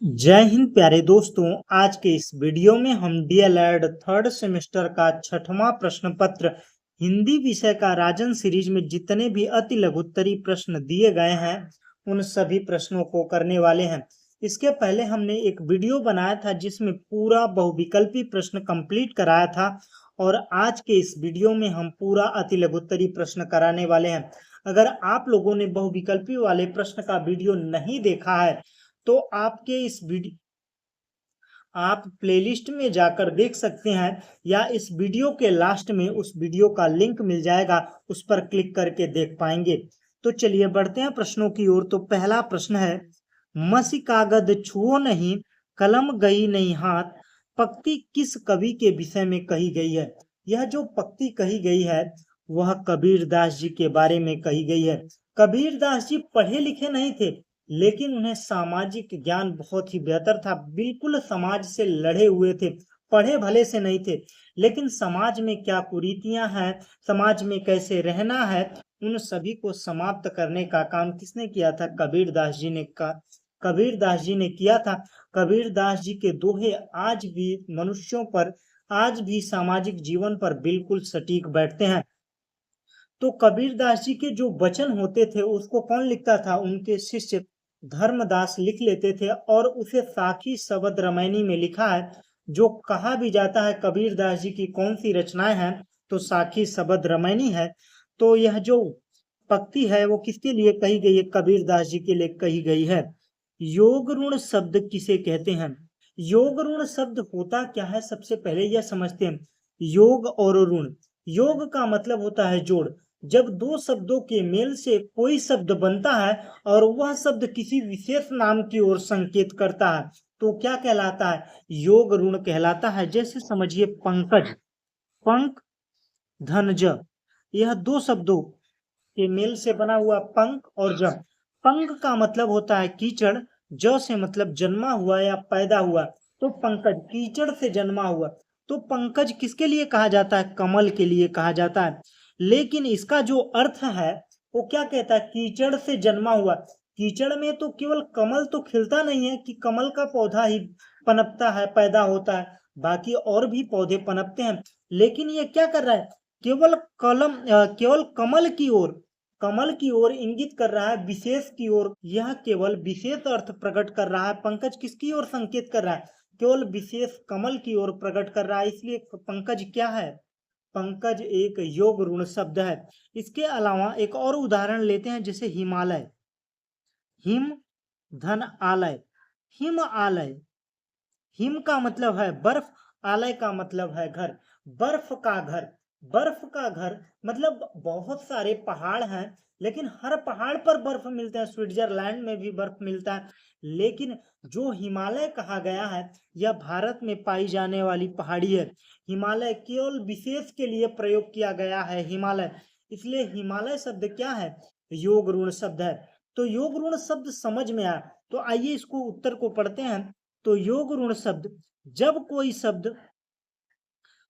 जय हिंद प्यारे दोस्तों। आज के इस वीडियो में हम डीएलएड थर्ड सेमेस्टर का छठवां प्रश्न पत्र हिंदी विषय का राजन सीरीज में जितने भी अति लघुत्तरी प्रश्न दिए गए हैं उन सभी प्रश्नों को करने वाले हैं। इसके पहले हमने एक वीडियो बनाया था जिसमें पूरा बहुविकल्पी प्रश्न कंप्लीट कराया था और आज के इस वीडियो में हम पूरा अति लघुत्तरी प्रश्न कराने वाले हैं। अगर आप लोगों ने बहुविकल्पी वाले प्रश्न का वीडियो नहीं देखा है तो आपके इस वीडियो आप प्लेलिस्ट में जाकर देख सकते हैं या इस वीडियो के लास्ट में उस वीडियो का लिंक मिल जाएगा, उस पर क्लिक करके देख पाएंगे। तो चलिए बढ़ते हैं प्रश्नों की ओर। तो पहला प्रश्न है, मसी कागज छुओ नहीं, कलम गई नहीं हाथ, पंक्ति किस कवि के विषय में कही गई है। यह जो पंक्ति कही गई है वह कबीरदास जी के बारे में कही गई है। कबीरदास जी पढ़े लिखे नहीं थे लेकिन उन्हें सामाजिक ज्ञान बहुत ही बेहतर था। बिल्कुल समाज से लड़े हुए थे, पढ़े भले से नहीं थे लेकिन समाज में क्या कुरीतियां हैं, समाज में कैसे रहना है, उन सभी को समाप्त करने का काम किसने किया था? कबीरदास जी ने किया था। कबीरदास जी के दोहे आज भी मनुष्यों पर, आज भी सामाजिक जीवन पर बिल्कुल सटीक बैठते हैं। तो कबीरदास जी के जो वचन होते थे उसको कौन लिखता था? उनके शिष्य धर्मदास लिख लेते थे और उसे साखी शबद रामायणी में लिखा है। जो कहा भी जाता है कबीरदास जी की कौन सी रचनाएं हैं, तो साखी शबद रामायणी है। तो यह जो पंक्ति है वो किसके लिए कही गई है? कबीरदास जी के लिए कही गई है। योग ऋण शब्द किसे कहते हैं? योग ऋण शब्द होता क्या है, सबसे पहले यह समझते हैं। योग और ऋण, योग का मतलब होता है जोड़। जब दो शब्दों के मेल से कोई शब्द बनता है और वह शब्द किसी विशेष नाम की ओर संकेत करता है तो क्या कहलाता है? योग ऋण कहलाता है। जैसे समझिए पंकज, पंक धनज, यह दो शब्दों के मेल से बना हुआ पंख और ज। पंख का मतलब होता है कीचड़, ज से मतलब जन्मा हुआ या पैदा हुआ, तो पंकज कीचड़ से जन्मा हुआ। तो पंकज किसके लिए कहा जाता है? कमल के लिए कहा जाता है। लेकिन इसका जो अर्थ है वो क्या कहता है? कीचड़ से जन्मा हुआ। कीचड़ में तो केवल कमल तो खिलता नहीं है कि कमल का पौधा ही पनपता है, पैदा होता है, बाकी और भी पौधे पनपते हैं। लेकिन ये क्या कर रहा है? केवल कमल की ओर, कमल की ओर इंगित कर रहा है, विशेष की ओर। यह केवल विशेष अर्थ प्रकट कर रहा है। पंकज किसकी ओर संकेत कर रहा है? केवल विशेष कमल की ओर प्रकट कर रहा है, इसलिए पंकज क्या है? पंकज एक योग ऋण शब्द है। इसके अलावा एक और उदाहरण लेते हैं, जैसे हिमालय, हिम धन आलय, हिम आलय। हिम का मतलब है बर्फ, आलय का मतलब है घर, बर्फ का घर। बर्फ का घर मतलब बहुत सारे पहाड़ हैं लेकिन हर पहाड़ पर बर्फ मिलते हैं। स्विट्जरलैंड में भी बर्फ मिलता है लेकिन जो हिमालय कहा गया है यह भारत में पाई जाने वाली पहाड़ी है। हिमालय केवल विशेष के लिए प्रयोग किया गया है, हिमालय। इसलिए हिमालय शब्द क्या है? योग ऋण शब्द है। तो योग ऋण शब्द समझ में आया। तो आइए इसको उत्तर को पढ़ते हैं। तो योग ऋण शब्द, जब कोई शब्द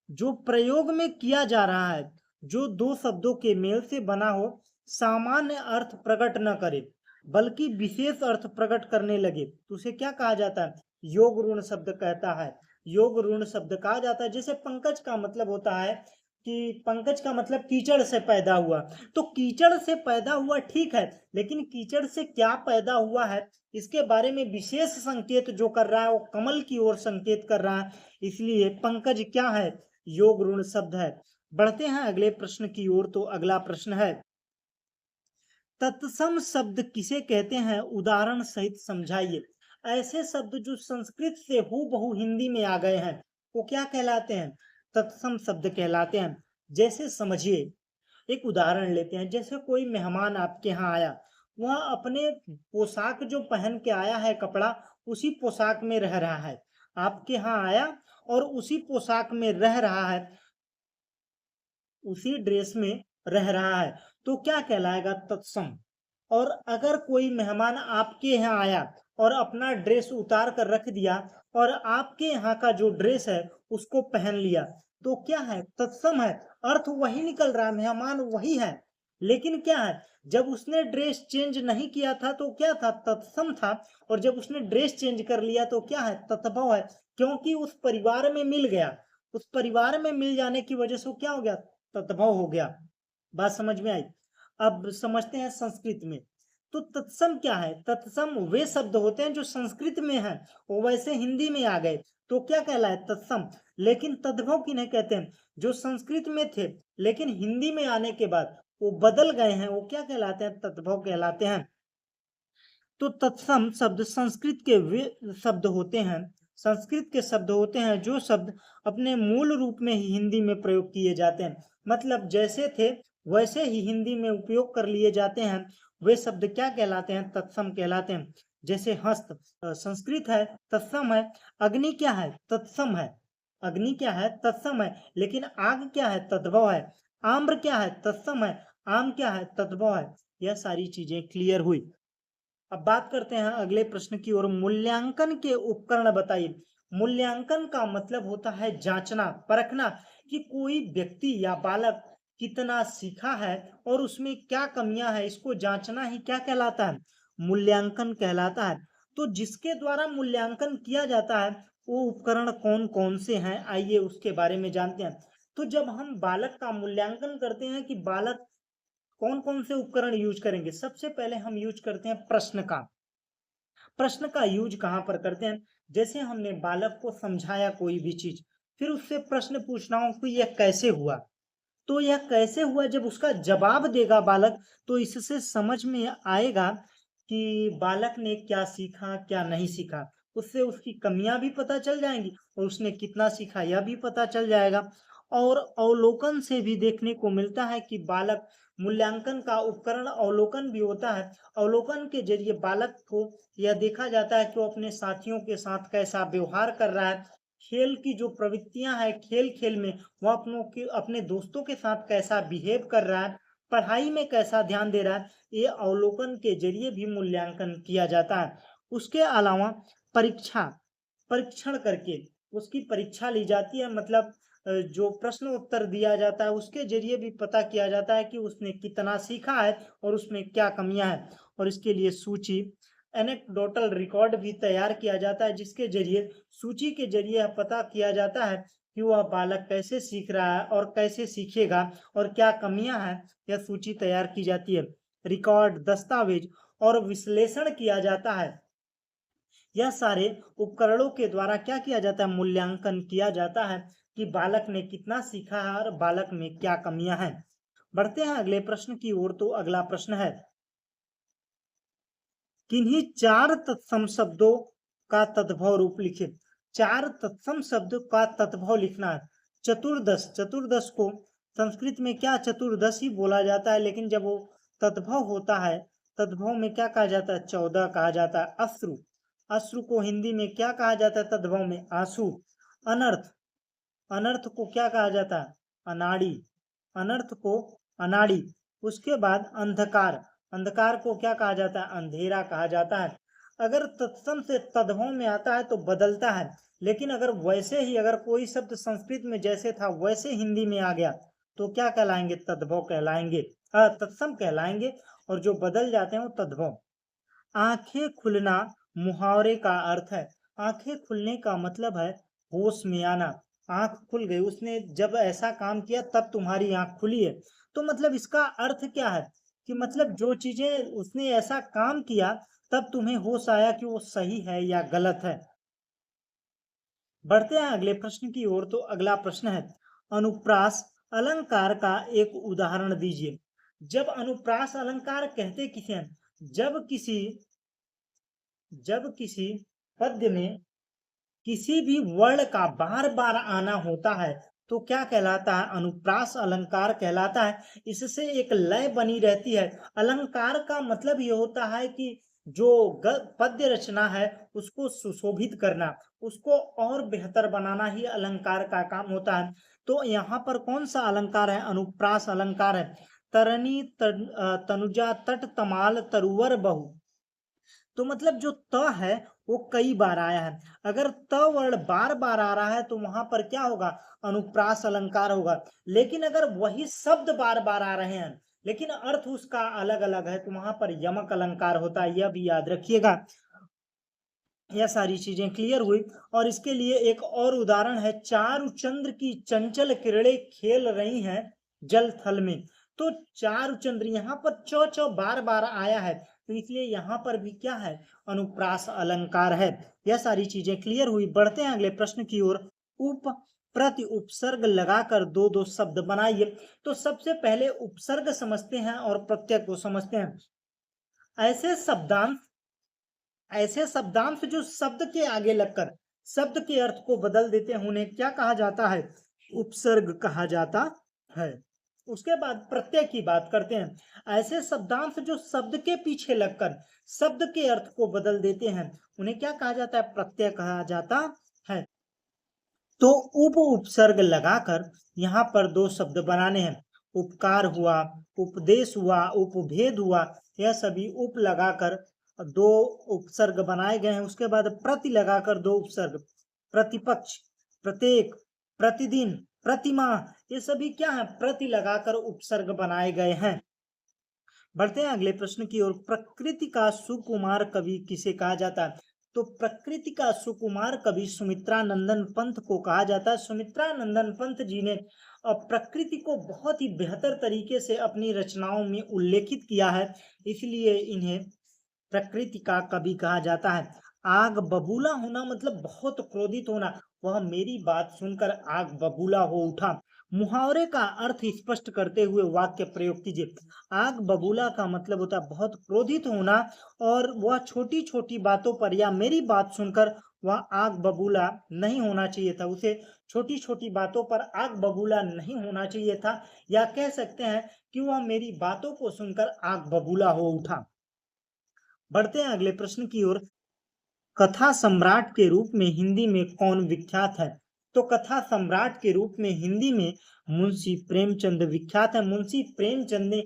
जो प्रयोग में किया जा रहा है जो दो शब्दों के मेल से बना हो, सामान्य अर्थ प्रकट न करे बल्कि विशेष अर्थ प्रकट करने लगे तो उसे क्या कहा जाता है? योग ऋण शब्द कहता है, योग ऋण शब्द कहा जाता है। जैसे पंकज का मतलब होता है कि पंकज का मतलब कीचड़ से पैदा हुआ। तो कीचड़ से पैदा हुआ ठीक है, लेकिन कीचड़ से क्या पैदा हुआ है इसके बारे में विशेष संकेत जो कर रहा है वो कमल की ओर संकेत कर रहा है, इसलिए पंकज क्या है? योग ऋण शब्द है। बढ़ते हैं अगले प्रश्न की ओर। तो अगला प्रश्न है, तत्सम शब्द किसे कहते हैं? उदाहरण सहित समझाइए। ऐसे शब्द जो संस्कृत से हूबहू हिंदी में आ गए हैं वो क्या कहलाते हैं? तत्सम शब्द कहलाते हैं। जैसे समझिए, एक उदाहरण लेते हैं। जैसे कोई मेहमान आपके यहाँ आया, वह अपने पोशाक जो पहन के आया है, कपड़ा, उसी पोशाक में रह रहा है। आपके यहाँ आया और उसी पोशाक में रह रहा है, उसी ड्रेस में रह रहा है, तो क्या कहलाएगा? तत्सम। और अगर कोई मेहमान आपके यहाँ आया और अपना ड्रेस उतार कर रख दिया और आपके यहाँ का जो ड्रेस है उसको पहन लिया, तो क्या है? तत्सम है। अर्थ वही निकल रहा है, मेहमान वही है लेकिन क्या है, जब उसने ड्रेस चेंज नहीं किया था तो क्या था, तत्सम था। और जब उसने ड्रेस चेंज कर लिया तो क्या है, तद्भव है। क्योंकि उस परिवार में मिल गया, उस परिवार में मिल जाने की वजह से वो क्या हो गया, तद्भव हो गया। बात समझ में आई। अब समझते हैं संस्कृत में। तो तत्सम क्या है, तत्सम वे शब्द होते हैं जो संस्कृत में हैं, वो वैसे हिंदी में आ गए तो क्या कहलाए, तत्सम। लेकिन तद्भव किन्हें कहते हैं, जो संस्कृत में थे लेकिन हिंदी में आने के बाद वो बदल गए हैं, वो क्या कहलाते हैं, तद्भव कहलाते हैं। तो तत्सम शब्द संस्कृत के वे शब्द होते हैं, संस्कृत के शब्द होते हैं जो शब्द अपने मूल रूप में ही हिंदी में प्रयोग किए जाते हैं। मतलब जैसे थे वैसे ही हिंदी में उपयोग कर लिए जाते हैं, वे शब्द क्या कहलाते हैं, तत्सम कहलाते हैं। जैसे हस्त संस्कृत है, तत्सम है। अग्नि क्या है, तत्सम है। अग्नि क्या है, तत्सम है। लेकिन आग क्या है, तद्भव है। आम्र क्या है, तत्सम है। आम क्या है, तद्भव है। यह सारी चीजें क्लियर हुई। अब बात करते हैं अगले प्रश्न की ओर, मूल्यांकन के उपकरण बताइए। मूल्यांकन का मतलब होता है जांचना, परखना कि कोई व्यक्ति या बालक कितना सीखा है और उसमें क्या कमियां हैं, इसको जांचना ही क्या कहलाता है, मूल्यांकन कहलाता है। तो जिसके द्वारा मूल्यांकन किया जाता है वो उपकरण कौन कौन से हैं, आइए उसके बारे में जानते हैं। तो जब हम बालक का मूल्यांकन करते हैं कि बालक कौन कौन से उपकरण यूज करेंगे, सबसे पहले हम यूज करते हैं प्रश्न का। प्रश्न का यूज कहाँ पर करते हैं, जैसे हमने बालक को समझाया कोई भी चीज, फिर उससे प्रश्न पूछना हो कि यह कैसे हुआ। तो यह कैसे हुआ जब उसका जवाब देगा बालक, तो इससे समझ में आएगा कि बालक ने क्या सीखा क्या नहीं सीखा। उससे उसकी कमियां भी पता चल जाएंगी और उसने कितना सीखा यह भी पता चल जाएगा। और अवलोकन से भी देखने को मिलता है कि बालक, मूल्यांकन का उपकरण अवलोकन भी होता है। अवलोकन के जरिए बालक को यह देखा जाता है कि वो अपने साथियों के साथ कैसा व्यवहार कर रहा है, खेल की जो प्रवृत्तियां हैं खेल खेल में वो अपने दोस्तों के साथ कैसा बिहेव कर रहा है, पढ़ाई में कैसा ध्यान दे रहा है, ये अवलोकन के जरिए भी मूल्यांकन किया जाता है। उसके अलावा परीक्षा, परीक्षण करके उसकी परीक्षा ली जाती है। मतलब जो प्रश्न उत्तर दिया जाता है उसके जरिए भी पता किया जाता है कि उसने कितना सीखा है और उसमें क्या कमियां हैं। और इसके लिए सूची, एनेक्डोटल रिकॉर्ड भी तैयार किया जाता है, जिसके जरिए सूची के जरिए यह पता किया जाता है कि वह बालक कैसे सीख रहा है और कैसे सीखेगा और क्या कमियां हैं, यह सूची तैयार की जाती है। रिकॉर्ड, दस्तावेज और विश्लेषण किया जाता है। यह सारे उपकरणों के द्वारा क्या किया जाता है, मूल्यांकन किया जाता है कि बालक ने कितना सीखा है और बालक में क्या कमियां हैं। बढ़ते हैं अगले प्रश्न की ओर। तो अगला प्रश्न है, किन्हीं चार तत्सम शब्दों का तद्भव रूप लिखे। चार तत्सम शब्द का तद्भव लिखना है। चतुर्दश, चतुर्दश को संस्कृत में क्या, चतुर्दश ही बोला जाता है, लेकिन जब वो तद्भव होता है, तद्भव में क्या कहा जाता है, 14 कहा जाता है। अश्रु, अश्रु को हिंदी में क्या कहा जाता है, तद्भव में आंसू। अनर्थ, अनर्थ को क्या कहा जाता है, अनाड़ी, अनर्थ को अनाड़ी। उसके बाद अंधकार, अंधकार को क्या कहा जाता है, अंधेरा कहा जाता है। अगर तत्सम से तद्भव में आता है तो बदलता है, लेकिन अगर वैसे ही अगर कोई शब्द संस्कृत में जैसे था वैसे हिंदी में आ गया तो क्या कहलाएंगे, तद्भव कहलाएंगे, तत्सम कहलाएंगे। और जो बदल जाते हैं वो तद्भव। आंखें खुलना मुहावरे का अर्थ है। आंखें खुलने का मतलब है होश में आना। आंख खुल गई, उसने जब ऐसा काम किया तब तुम्हारी आंख खुली है। तो मतलब इसका अर्थ क्या है कि मतलब जो चीजें उसने ऐसा काम किया तब तुम्हें होश आया कि वो सही है या गलत है। बढ़ते हैं अगले प्रश्न की ओर। तो अगला प्रश्न है, अनुप्रास अलंकार का एक उदाहरण दीजिए। जब अनुप्रास अलंकार कहते किसे हैं, जब किसी जब किसी पद्य में किसी भी वर्ण का बार बार आना होता है तो क्या कहलाता है, अनुप्रास अलंकार कहलाता है। इससे एक लय बनी रहती है। अलंकार का मतलब ये होता है कि जो पद्य रचना है उसको सुशोभित करना, उसको और बेहतर बनाना ही अलंकार का काम होता है। तो यहाँ पर कौन सा अलंकार है, अनुप्रास अलंकार है। तरनी तनुजा तट तमाल तरुवर बहु। तो मतलब जो त है वो कई बार आया है। अगर त वर्ण बार बार आ रहा है तो वहां पर क्या होगा, अनुप्रास अलंकार होगा। लेकिन अगर वही शब्द बार बार आ रहे हैं लेकिन अर्थ उसका अलग अलग है, तो वहां पर यमक अलंकार होता है, यह भी याद रखिएगा। यह सारी चीजें क्लियर हुई। और इसके लिए एक और उदाहरण है, चारु चंद्र की चंचल किरणें खेल रही हैं जल थल में। तो चारु चंद्र यहाँ पर चौ चौ बार बार आया है, तो इसलिए यहाँ पर भी क्या है, अनुप्रास अलंकार है। यह सारी चीजें क्लियर हुई। बढ़ते हैं अगले प्रश्न की ओर। उप प्रति उपसर्ग लगाकर दो दो शब्द बनाइए। तो सबसे पहले उपसर्ग समझते हैं और प्रत्यय को समझते हैं। ऐसे शब्दांश ऐसे शब्दांश जो शब्द के आगे लगकर शब्द के अर्थ को बदल देते हैं, उन्हें क्या कहा जाता है, उपसर्ग कहा जाता है। उसके बाद प्रत्यय की बात करते हैं। ऐसे शब्दांश जो शब्द के पीछे लगकर शब्द के अर्थ को बदल देते हैं, उन्हें क्या कहा जाता है, प्रत्यय कहा जाता है। तो उप उपसर्ग लगाकर यहाँ पर दो शब्द बनाने हैं। उपकार हुआ, उपदेश हुआ, उपभेद हुआ, यह सभी उप लगाकर दो उपसर्ग बनाए गए हैं। उसके बाद प्रति लगाकर दो उपसर्ग, प्रतिपक्ष, प्रत्येक, प्रतिदिन, प्रतिमाह, ये सभी क्या है, प्रति लगाकर उपसर्ग बनाए गए हैं। बढ़ते हैं अगले प्रश्न की ओर। प्रकृति का सुकुमार कवि किसे कहा जाता है? तो प्रकृति का सुकुमार कवि सुमित्रा नंदन पंत को कहा जाता है। सुमित्रा नंदन पंत जी ने प्रकृति को बहुत ही बेहतर तरीके से अपनी रचनाओं में उल्लेखित किया है, इसलिए इन्हें प्रकृति का कवि कहा जाता है। आग बबूला होना मतलब बहुत क्रोधित होना, वह मेरी बात सुनकर आग बबूला हो उठा। मुहावरे का अर्थ स्पष्ट करते हुए वाक्य प्रयोग कीजिए। आग बबूला का मतलब होता है बहुत क्रोधित होना, और वह छोटी छोटी बातों पर या मेरी बात सुनकर वह आग बबूला नहीं होना चाहिए था, उसे छोटी छोटी बातों पर आग बबूला नहीं होना चाहिए था, या कह सकते हैं कि वह मेरी बातों को सुनकर आग बबूला हो उठा। बढ़ते हैं अगले प्रश्न की ओर। कथा सम्राट के रूप में हिंदी में कौन विख्यात है? तो कथा सम्राट के रूप में हिंदी में मुंशी प्रेमचंद विख्यात है। मुंशी प्रेमचंद ने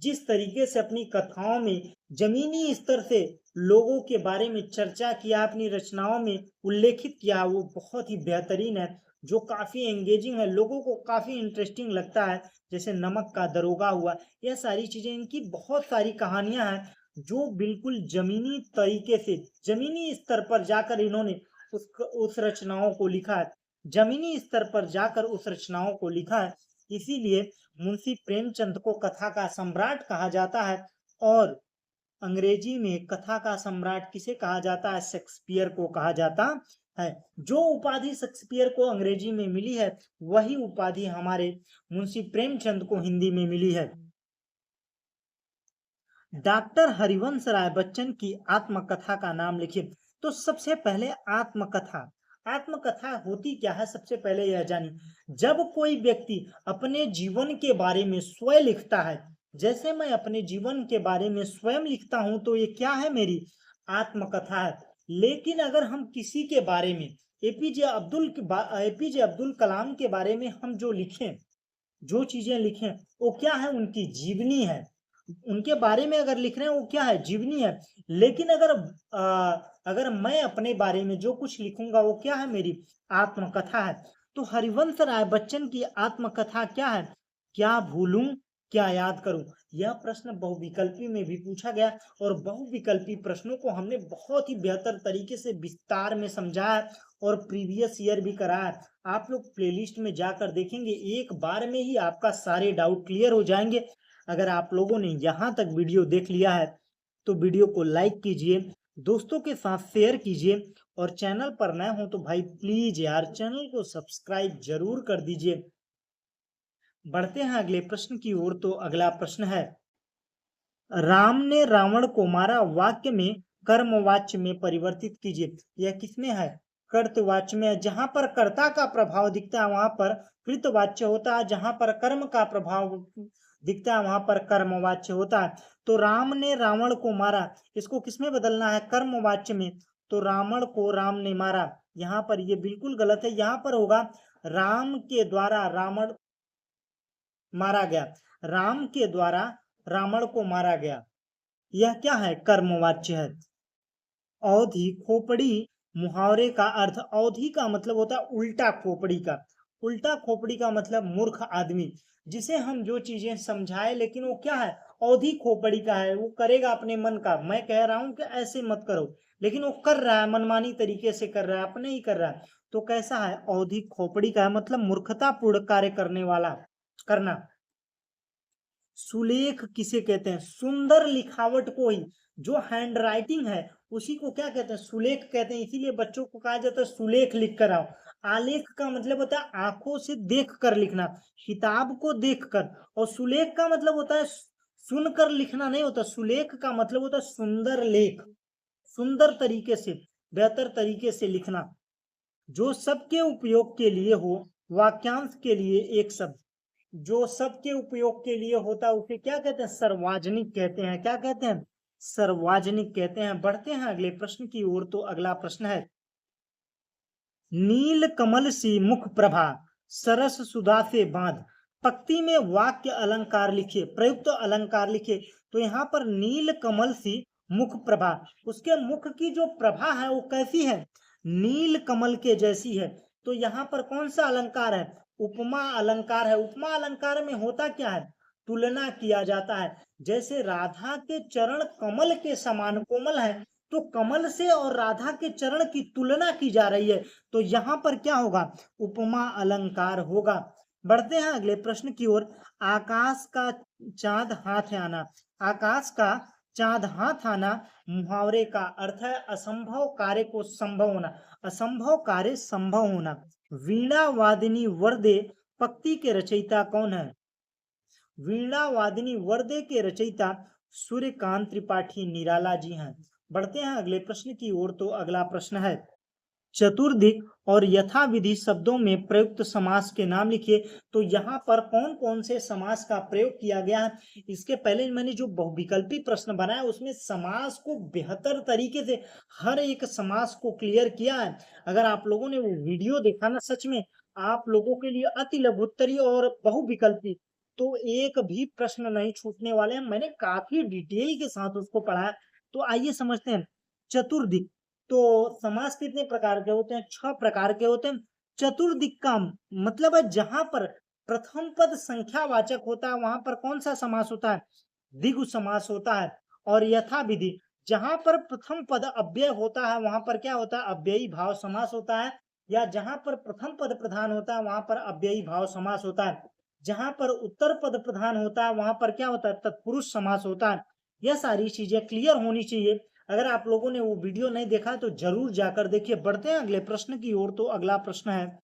जिस तरीके से अपनी कथाओं में जमीनी स्तर से लोगों के बारे में चर्चा किया, अपनी रचनाओं में उल्लेखित किया, वो बहुत ही बेहतरीन है, जो काफी एंगेजिंग है, लोगों को काफी इंटरेस्टिंग लगता है। जैसे नमक का दरोगा हुआ, यह सारी चीजें, इनकी बहुत सारी कहानियां हैं जो बिल्कुल जमीनी तरीके से, जमीनी स्तर पर जाकर इन्होंने उस रचनाओं को लिखा है, जमीनी स्तर पर जाकर उस रचनाओं को लिखा है। इसीलिए मुंशी प्रेमचंद को कथा का सम्राट कहा जाता है। और अंग्रेजी में कथा का सम्राट किसे कहा जाता है? शेक्सपियर को कहा जाता है। जो उपाधि शेक्सपियर को अंग्रेजी में मिली है, वही उपाधि हमारे मुंशी प्रेमचंद को हिंदी में मिली है। डॉक्टर हरिवंश राय बच्चन की आत्मकथा का नाम लिखिए। तो सबसे पहले आत्मकथा, आत्मकथा होती क्या है, सबसे पहले यह जानिए। जब कोई व्यक्ति अपने जीवन के बारे में स्वयं लिखता है, जैसे मैं अपने जीवन के बारे में स्वयं लिखता हूं, तो ये क्या है, मेरी आत्मकथा है। लेकिन अगर हम किसी के बारे में, एपीजे अब्दुल कलाम के बारे में हम जो लिखें, जो चीजें लिखें, वो क्या है, उनकी जीवनी है। उनके बारे में अगर लिख रहे हैं, वो क्या है, जीवनी है। लेकिन अगर मैं अपने बारे में जो कुछ लिखूंगा, वो क्या है, मेरी आत्मकथा है। तो हरिवंश राय बच्चन की आत्मकथा क्या है? क्या भूलूं, क्या याद करूं? यह प्रश्न बहुविकल्पी में भी पूछा गया, और बहुविकल्पी प्रश्नों को हमने बहुत ही बेहतर तरीके से विस्तार में समझाया और प्रीवियस ईयर भी कराया। आप लोग प्लेलिस्ट में जाकर देखेंगे, एक बार में ही आपका सारे डाउट क्लियर हो जाएंगे। अगर आप लोगों ने यहाँ तक वीडियो देख लिया है, तो वीडियो को लाइक कीजिए, दोस्तों के साथ शेयर कीजिए, और चैनल पर नए हो तो भाई प्लीज यार चैनल को सब्सक्राइब जरूर कर दीजिए। बढ़ते हैं अगले प्रश्न की ओर। तो अगला प्रश्न है, राम ने रावण को मारा वाक्य में कर्मवाच्य में परिवर्तित कीजिए। यह किसमें है? कर्तवाच्य में। जहां पर कर्ता का प्रभाव दिखता है, वहां पर कृतवाच्य होता है, जहां पर कर्म का प्रभाव दिखता है, वहां पर कर्मवाच्य होता है। तो राम ने रावण को मारा, इसको किसमें बदलना है? कर्मवाच्य में। तो रावण को राम ने मारा, यहाँ पर ये बिल्कुल गलत है, यहाँ पर होगा राम के द्वारा रावण मारा गया, राम के द्वारा रावण को मारा गया। यह क्या है? कर्मवाच्य है। औधी खोपड़ी मुहावरे का अर्थ, औधी का मतलब होता है उल्टा खोपड़ी का, उल्टा खोपड़ी का मतलब मूर्ख आदमी, जिसे हम जो चीजें समझाए लेकिन वो क्या है, औधी खोपड़ी का है, वो करेगा अपने मन का। मैं कह रहा हूं कि ऐसे मत करो, लेकिन वो कर रहा है, मनमानी तरीके से कर रहा है, अपने ही कर रहा है। तो कैसा है, औधी खोपड़ी का है, मतलब मूर्खतापूर्ण कार्य करने वाला, करना। सुलेख किसे कहते हैं, सुंदर लिखावट को ही, जो हैंड राइटिंग है उसी को क्या कहते हैं, सुलेख कहते हैं। इसीलिए बच्चों को कहा जाता है सुलेख लिख कर आओ। आलेख का मतलब होता है आंखों से देख कर लिखना, किताब को देख कर। और सुलेख का मतलब होता है सुनकर लिखना नहीं होता, सुलेख का मतलब होता है सुंदर लेख, सुंदर तरीके से, बेहतर तरीके से लिखना, जो सबके उपयोग के लिए हो। वाक्यांश के लिए एक शब्द, जो सबके उपयोग के लिए होता है उसे क्या कहते हैं, सर्वजनिक कहते हैं। क्या कहते हैं, सर्वजनिक कहते हैं। बढ़ते हैं अगले प्रश्न की ओर। तो अगला प्रश्न है, नील कमल सी मुख प्रभा, सरस सुधा से बांध। पंक्ति में वाक्य अलंकार लिखिए, प्रयुक्त अलंकार लिखिए। तो यहाँ पर नील कमल सी मुख प्रभा, उसके मुख की जो प्रभा है वो कैसी है, नील कमल के जैसी है। तो यहाँ पर कौन सा अलंकार है, उपमा अलंकार है। उपमा अलंकार में होता क्या है, तुलना किया जाता है। जैसे राधा के चरण कमल के समान कोमल है, तो कमल से और राधा के चरण की तुलना की जा रही है, तो यहां पर क्या होगा, उपमा अलंकार होगा। बढ़ते हैं अगले प्रश्न की ओर। आकाश का चांद हाथ आना, आकाश का चांद हाथ आना मुहावरे का अर्थ है असंभव कार्य को संभव होना, असंभव कार्य संभव होना। वीणा वादिनी वर्दे पक्ति के रचयिता कौन है, वीणा वादिनी वर्दे के रचयिता सूर्यकांत त्रिपाठी निराला जी हैं। बढ़ते हैं अगले प्रश्न की ओर। तो अगला प्रश्न है, चतुर्दिक और यथाविधि शब्दों में प्रयुक्त समास के नाम लिखिए। तो यहाँ पर कौन कौन से समास का प्रयोग किया गया है। इसके पहले मैंने जो बहुविकल्पी प्रश्न बनाया उसमें समास को बेहतर तरीके से हर एक समास को क्लियर किया है। अगर आप लोगों ने वो वीडियो देखा ना, सच में आप लोगों के लिए अति लघुत्तरीय और बहुविकल्पी, तो एक भी प्रश्न नहीं छूटने वाले हैं। मैंने काफी डिटेल के साथ उसको पढ़ा है। तो आइए समझते हैं। चतुर्दिक, तो समास कितने प्रकार के होते हैं, 6 प्रकार के होते हैं। चतुर्दिक का मतलब है जहां पर प्रथम पद संख्यावाचक होता है वहां पर कौन सा समास होता है, द्विगु समास होता है। और यथाविधि, जहां पर प्रथम पद अव्यय होता है वहां पर क्या होता है, अव्ययी भाव समास होता है। या जहां पर प्रथम पद प्रधान होता है वहां पर अव्ययी भाव समास होता है। जहां पर उत्तर पद प्रधान होता है वहां पर क्या होता है, तत्पुरुष समास होता है। यह सारी चीजें क्लियर होनी चाहिए। अगर आप लोगों ने वो वीडियो नहीं देखा तो जरूर जाकर देखिए। बढ़ते हैं अगले प्रश्न की ओर। तो अगला प्रश्न है,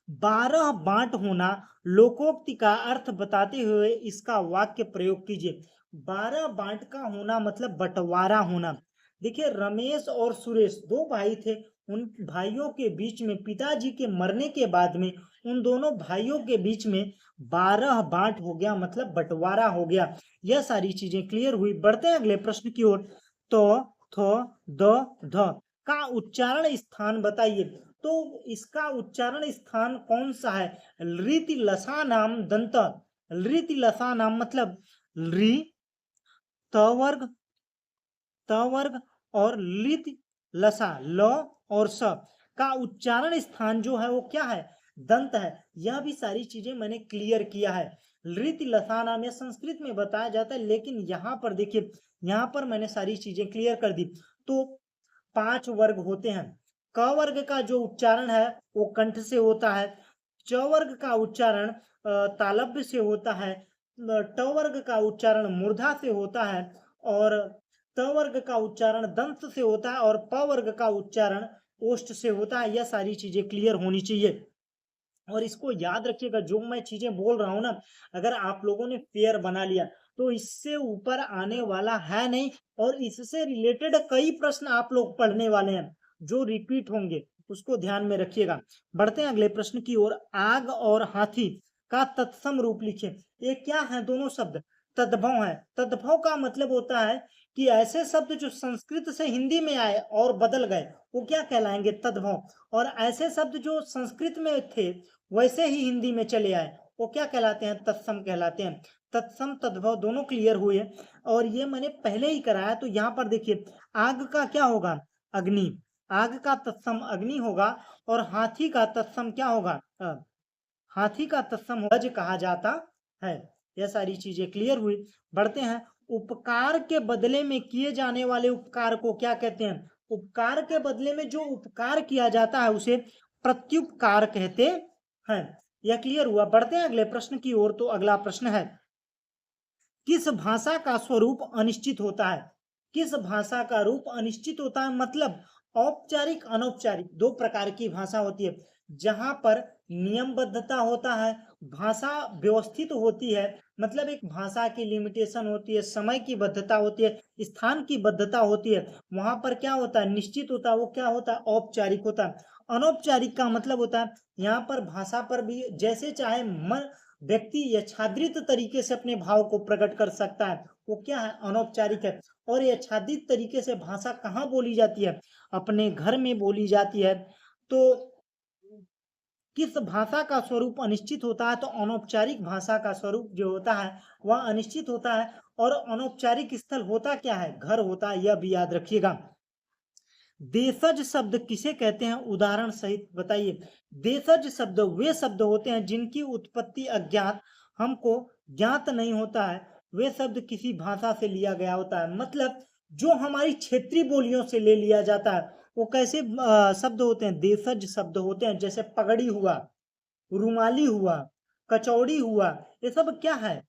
12 बांट होना लोकोक्ति का अर्थ बताते हुए इसका वाक्य प्रयोग कीजिए। 12 बांट का होना मतलब बंटवारा होना। देखिए रमेश और सुरेश दो भाई थे, उन भाइयों के बीच में पिताजी के मरने के बाद में उन दोनों भाइयों के बीच में 12 बांट हो गया, मतलब बंटवारा हो गया। यह सारी चीजें क्लियर हुई। बढ़ते हैं अगले प्रश्न की ओर। तो थो द ध का उच्चारण स्थान बताइए। तो इसका उच्चारण स्थान कौन सा है, लृति लसा नाम दंत, लृति लसा नाम मतलब री, त वर्ग, त वर्ग और लित लसा ल और स का उच्चारण स्थान जो है वो क्या है, दंत है। यह भी सारी चीजें मैंने क्लियर किया है। लृत लसा नाम यह संस्कृत में बताया जाता है, लेकिन यहाँ पर देखिए, यहाँ पर मैंने सारी चीजें क्लियर कर दी। तो 5 वर्ग होते हैं। क वर्ग का जो उच्चारण है वो कंठ से होता है। च वर्ग का उच्चारण तालव्य से होता है। ट वर्ग का उच्चारण मूर्धा से होता है। और त वर्ग का उच्चारण दंत से होता है। और प वर्ग का उच्चारण ओष्ठ से होता है। यह सारी चीजें क्लियर होनी चाहिए। और इसको याद रखिएगा, जो मैं चीजें बोल रहा हूं ना, अगर आप लोगों ने पेयर बना लिया तो इससे ऊपर आने वाला है नहीं। और इससे रिलेटेड कई प्रश्न आप लोग पढ़ने वाले हैं जो रिपीट होंगे, उसको ध्यान में रखिएगा। बढ़ते हैं अगले प्रश्न की ओर। आग और हाथी का तत्सम रूप लिखिए। ये क्या है, दोनों शब्द तद्भव है। तद्भव का मतलब होता है कि ऐसे शब्द जो संस्कृत से हिंदी में आए और बदल गए वो क्या कहलाएंगे, तद्भव। और ऐसे शब्द जो संस्कृत में थे वैसे ही हिंदी में चले आए वो क्या कहलाते हैं, तत्सम कहलाते हैं। तत्सम तद्भव दोनों क्लियर हुए। और ये मैंने पहले ही कराया। तो यहाँ पर देखिए, आग का क्या होगा, अग्नि। आग का तत्सम अग्नि होगा और हाथी का तत्सम क्या होगा? हाथी का तत्सम गज कहा जाता है। यह सारी चीजें क्लियर हुई। बढ़ते हैं। उपकार के बदले में किए जाने वाले उपकार को क्या कहते हैं? उपकार के बदले में जो उपकार किया जाता है उसे प्रत्युपकार कहते हैं। यह क्लियर हुआ। बढ़ते हैं अगले प्रश्न की ओर। तो अगला प्रश्न है, किस भाषा का स्वरूप अनिश्चित होता है? किस भाषा का रूप अनिश्चित होता है? मतलब औपचारिक अनौपचारिक दो प्रकार की भाषा होती है। जहां पर नियमबद्धता होता है, भाषा व्यवस्थित होती है, मतलब एक भाषा की लिमिटेशन होती है, समय की बद्धता होती है, स्थान की बद्धता होती है, वहां पर क्या होता है? निश्चित होता है। वो क्या होता है? औपचारिक होता है। अनौपचारिक का मतलब होता है यहाँ पर भाषा पर भी जैसे चाहे मन व्यक्ति यच्छादृत तरीके से अपने भाव को प्रकट कर सकता है। वो क्या है? अनौपचारिक है। और यच्छादृत तरीके से भाषा कहाँ बोली जाती है? अपने घर में बोली जाती है। तो किस भाषा का स्वरूप अनिश्चित होता है? तो अनौपचारिक भाषा का स्वरूप जो होता है वह अनिश्चित होता है। और अनौपचारिक स्थल होता क्या है? घर होता है। यह भी याद रखिएगा। देशज शब्द किसे कहते हैं? उदाहरण सहित बताइए। देशज शब्द वे शब्द होते हैं जिनकी उत्पत्ति अज्ञात, हमको ज्ञात नहीं होता है। वे शब्द किसी भाषा से लिया गया होता है। मतलब जो हमारी क्षेत्रीय बोलियों से ले लिया जाता है वो कैसे शब्द होते हैं? देशज शब्द होते हैं। जैसे पगड़ी हुआ, रुमाली हुआ, कचौड़ी हुआ, ये सब क्या है?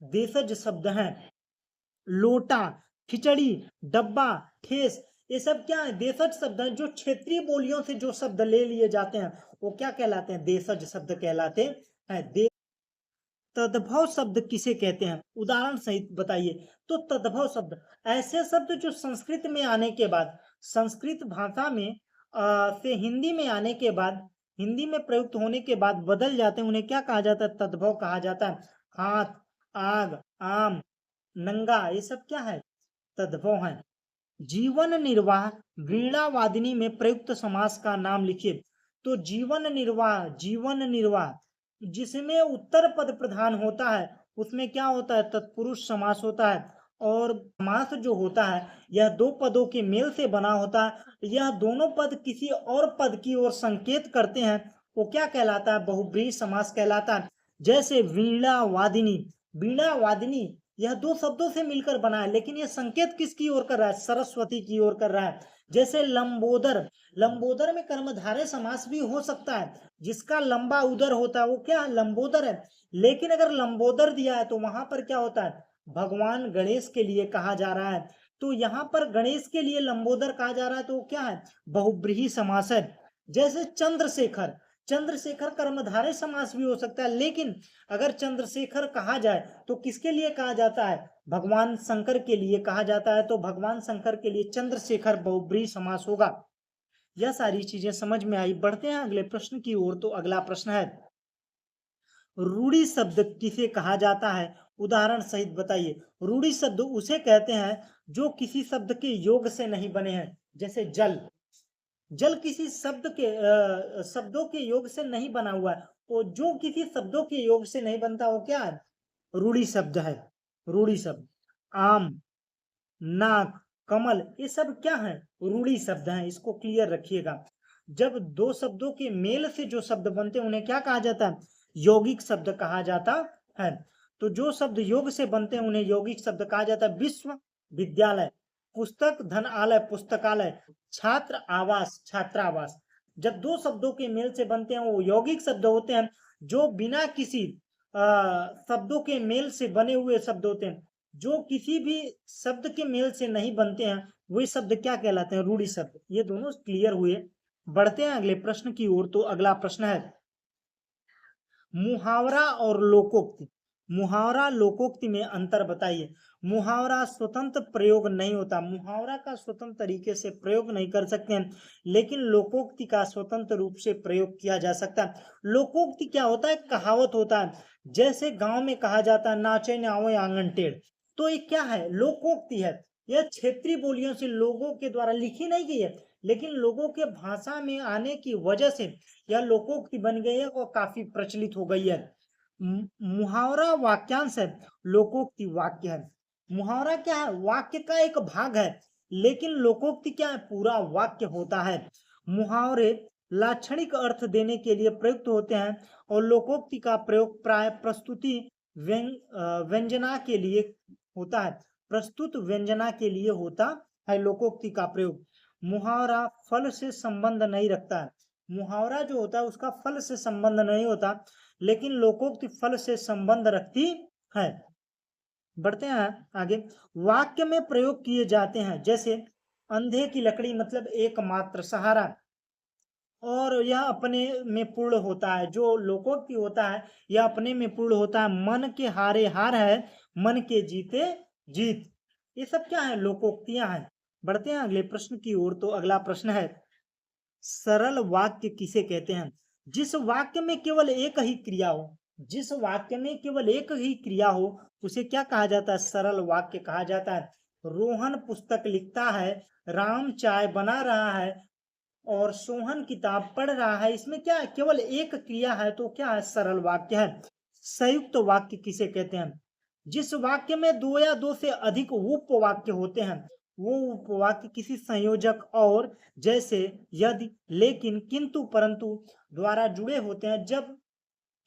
देशज शब्द हैं। लोटा, खिचड़ी, डब्बा, ठेस, ये सब क्या है? देशज शब्द हैं। जो क्षेत्रीय बोलियों से जो शब्द ले लिए जाते हैं वो क्या कहलाते हैं? देशज शब्द कहलाते हैं। तद्भव शब्द किसे कहते हैं? उदाहरण सहित बताइए। तो तद्भव शब्द ऐसे शब्द जो संस्कृत में आने के बाद, संस्कृत भाषा में से हिंदी में आने के बाद, हिंदी में प्रयुक्त होने के बाद बदल जाते हैं, उन्हें क्या कहा जाता है? तद्भव कहा जाता है। हाथ, आग, आम, नंगा, ये सब क्या है? तद्भव है। जीवन निर्वाह वीणा वादिनी में प्रयुक्त समास का नाम लिखिए। तो जीवन निर्वाह, जीवन निर्वाह जिसमें उत्तर पद प्रधान होता है उसमें क्या होता है? तत्पुरुष समास होता है। और समास जो होता है यह दो पदों के मेल से बना होता है। यह दोनों पद किसी और पद की ओर संकेत करते हैं। वो क्या कहलाता है? बहुब्रीहि समास कहलाता है। जैसे वीणा वादिनी, वीणा वादिनी यह दो शब्दों से मिलकर बना है, लेकिन यह संकेत किसकी ओर कर रहा है? सरस्वती की ओर कर रहा है। जैसे लंबोदर, लंबोदर में कर्मधारय समास भी हो सकता है। जिसका लंबा उदर होता है वो क्या है? लंबोदर है। लेकिन अगर लंबोदर दिया है तो वहां पर क्या होता है? भगवान गणेश के लिए कहा जा रहा है। तो यहाँ पर गणेश के लिए लंबोदर कहा जा रहा है तो वो क्या है? बहुब्रीहि समास है। जैसे चंद्रशेखर, चंद्रशेखर कर्मधारय समास भी हो सकता है, लेकिन अगर चंद्रशेखर कहा जाए तो किसके लिए कहा जाता है? भगवान शंकर के लिए कहा जाता है। तो भगवान शंकर के लिए चंद्रशेखर बहुब्रीहि समास होगा। यह सारी चीजें समझ में आई। बढ़ते हैं अगले प्रश्न की ओर। तो अगला प्रश्न है, रूढ़ि शब्द किसे कहा जाता है? उदाहरण सहित बताइए। रूढ़ि शब्द उसे कहते हैं जो किसी शब्द के योग से नहीं बने हैं। जैसे जल, जल किसी शब्द के शब्दों के योग से नहीं बना हुआ है। तो जो किसी शब्दों के योग से नहीं बनता वो क्या है? रूढ़ि शब्द है। रूढ़ि शब्द। आम, नाक, कमल, ये सब क्या है? रूढ़ि शब्द हैं। इसको क्लियर रखिएगा। जब दो शब्दों के मेल से जो शब्द बनते हैं उन्हें क्या कहा जाता है? यौगिक शब्द कहा जाता है। तो जो शब्द योग से बनते हैं उन्हें यौगिक शब्द कहा जाता है। विश्व विद्यालय, पुस्तक धनालय पुस्तकालय, छात्र आवास छात्रावास। जब दो शब्दों के मेल से बनते हैं वो यौगिक शब्द होते हैं। जो बिना किसी शब्दों के मेल से बने हुए शब्द होते हैं, जो किसी भी शब्द के मेल से नहीं बनते हैं, वे शब्द क्या कहलाते हैं? रूढ़ि शब्द। ये दोनों क्लियर हुए। बढ़ते हैं अगले प्रश्न की ओर। तो अगला प्रश्न है, मुहावरा और लोकोक्ति। मुहावरा लोकोक्ति में अंतर बताइए। मुहावरा स्वतंत्र प्रयोग नहीं होता। मुहावरा का स्वतंत्र तरीके से प्रयोग नहीं कर सकते हैं, लेकिन लोकोक्ति का स्वतंत्र रूप से प्रयोग किया जा सकता है। लोकोक्ति क्या होता है? कहावत होता है। जैसे गांव में कहा जाता है, नाचे न्यावे आंगन टेढ़। तो ये क्या है? लोकोक्ति है। यह क्षेत्रीय बोलियों से लोगों के द्वारा लिखी नहीं गई है, लेकिन लोगों के भाषा में आने की वजह से यह लोकोक्ति बन गई है और काफी प्रचलित हो गई है। मुहावरा वाक्यांश है, लोकोक्ति वाक्य है। मुहावरा क्या है? वाक्य का एक भाग है, लेकिन लोकोक्ति क्या है, पूरा वाक्य होता है। मुहावरे लाक्षणिक अर्थ देने के लिए प्रयुक्त होते हैं और लोकोक्ति का प्रयोग प्राय प्रस्तुति व्यंजना के लिए होता है। प्रस्तुत व्यंजना के लिए होता है लोकोक्ति का प्रयोग। मुहावरा फल से संबंध नहीं रखता है। मुहावरा जो होता है उसका फल से संबंध नहीं होता, लेकिन लोकोक्ति फल से संबंध रखती है। बढ़ते हैं आगे। वाक्य में प्रयोग किए जाते हैं, जैसे अंधे की लकड़ी मतलब एकमात्र सहारा, और यह अपने में पूर्ण होता है। जो लोकोक्ति होता है यह अपने में पूर्ण होता है। मन के हारे हार है, मन के जीते जीत। ये सब क्या है, लोकोक्तियां हैं। बढ़ते हैं अगले प्रश्न की ओर। तो अगला प्रश्न है, सरल वाक्य किसे कहते हैं? जिस वाक्य में केवल एक ही क्रिया हो, जिस वाक्य में केवल एक ही क्रिया हो उसे क्या कहा जाता है? सरल वाक्य कहा जाता है। रोहन पुस्तक लिखता है, राम चाय बना रहा है और सोहन किताब पढ़ रहा है। इसमें क्या है, केवल एक क्रिया है, तो क्या है, सरल वाक्य है। संयुक्त वाक्य किसे कहते हैं? जिस वाक्य में दो या दो से अधिक उपवाक्य होते हैं, वो उपवाक्य किसी संयोजक और, जैसे यदि, लेकिन, किंतु, परंतु द्वारा जुड़े होते हैं। जब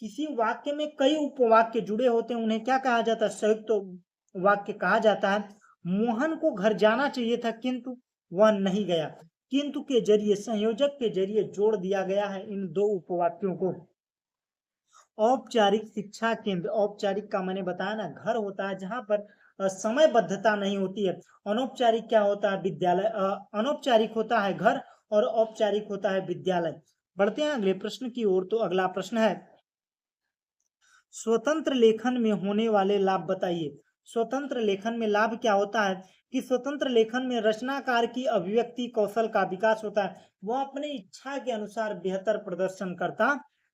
किसी वाक्य में कई उपवाक्य जुड़े होते हैं उन्हें क्या कहा जाता है? संयुक्त वाक्य कहा जाता है। मोहन को घर जाना चाहिए था किंतु वह नहीं गया। किंतु के जरिए, संयोजक के जरिए जोड़ दिया गया है इन दो उपवाक्यों को। औपचारिक शिक्षा केंद्र, औपचारिक का मैंने बताया ना, घर होता है जहां पर समयबद्धता नहीं होती है। अनौपचारिक क्या होता है? विद्यालय। अनौपचारिक होता है घर और औपचारिक होता है विद्यालय। बढ़ते हैं अगले प्रश्न की ओर। तो अगला प्रश्न है, स्वतंत्र लेखन में होने वाले लाभ बताइए। स्वतंत्र लेखन में लाभ क्या होता है कि स्वतंत्र लेखन में रचनाकार की अभिव्यक्ति कौशल का विकास होता है। वह अपनी इच्छा के अनुसार बेहतर प्रदर्शन करता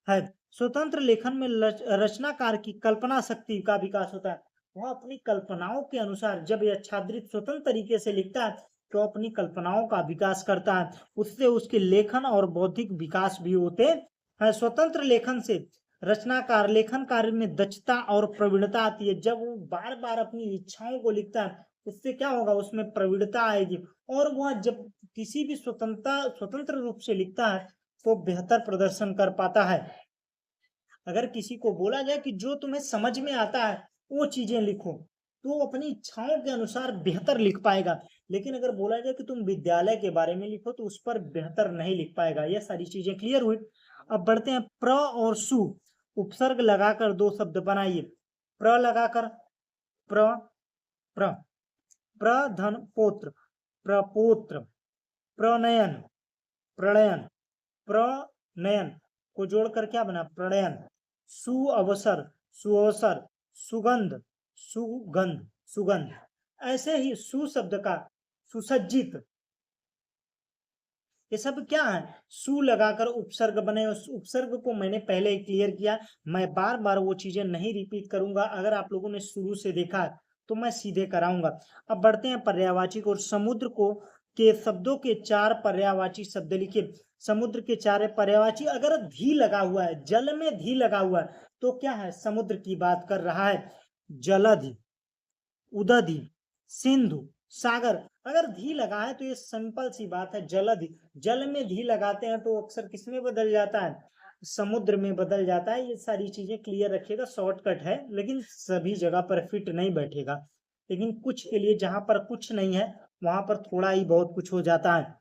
है। स्वतंत्र लेखन में रचनाकार की कल्पना शक्ति का विकास होता है। वह अपनी कल्पनाओं के अनुसार, जब यह छात्रित स्वतंत्र तरीके से लिखता है तो अपनी कल्पनाओं का विकास करता है। उससे उसके लेखन और बौद्धिक विकास भी होते हैं। स्वतंत्र लेखन से रचनाकार लेखन कार्य में दक्षता और प्रवीणता आती है। जब वो बार बार अपनी इच्छाओं को लिखता है उससे क्या होगा, उसमें प्रवीणता आएगी, और वह जब किसी भी स्वतंत्र रूप से लिखता है तो बेहतर प्रदर्शन कर पाता है। अगर किसी को बोला जाए कि जो तुम्हें समझ में आता है वो चीजें लिखो, तो वो अपनी इच्छाओं के अनुसार बेहतर लिख पाएगा। लेकिन अगर बोला जाए कि तुम विद्यालय के बारे में लिखो तो उस पर बेहतर नहीं लिख पाएगा। ये सारी चीजें क्लियर हुई। अब बढ़ते हैं, प्र और सु उपसर्ग लगाकर दो शब्द बनाइए। प्र लगाकर, प्र, प्र, प्रधन पोत्र, प्रपोत्र, प्रणयन, प्रणयन, प्रणयन को जोड़कर क्या बना? प्रणयन। सुअवसर, सुअवसर, सुगंध, सुगंध, सुगंध। ऐसे ही सु शब्द का सुसज्जित, ये सब क्या है? सु लगाकर उपसर्ग बने। उस उपसर्ग को मैंने पहले ही क्लियर किया, मैं बार बार वो चीजें नहीं रिपीट करूंगा। अगर आप लोगों ने शुरू से देखा तो मैं सीधे कराऊंगा। अब बढ़ते हैं पर्यायवाची को। समुद्र को के शब्दों के चार पर्यायवाची शब्द लिखिए। समुद्र के चार पर्यायवाची, अगर धी लगा हुआ है, जल में धी लगा हुआ है तो क्या है? समुद्र की बात कर रहा है। जलधि, उदधि, सिंधु, सागर। अगर धी लगा है तो ये सिंपल सी बात है, जलधि। जल में धी लगाते हैं तो अक्सर किसमें बदल जाता है? समुद्र में बदल जाता है। ये सारी चीजें क्लियर रखिएगा, शॉर्टकट है, लेकिन सभी जगह पर फिट नहीं बैठेगा। लेकिन कुछ के लिए, जहां पर कुछ नहीं है वहां पर थोड़ा ही बहुत कुछ हो जाता है।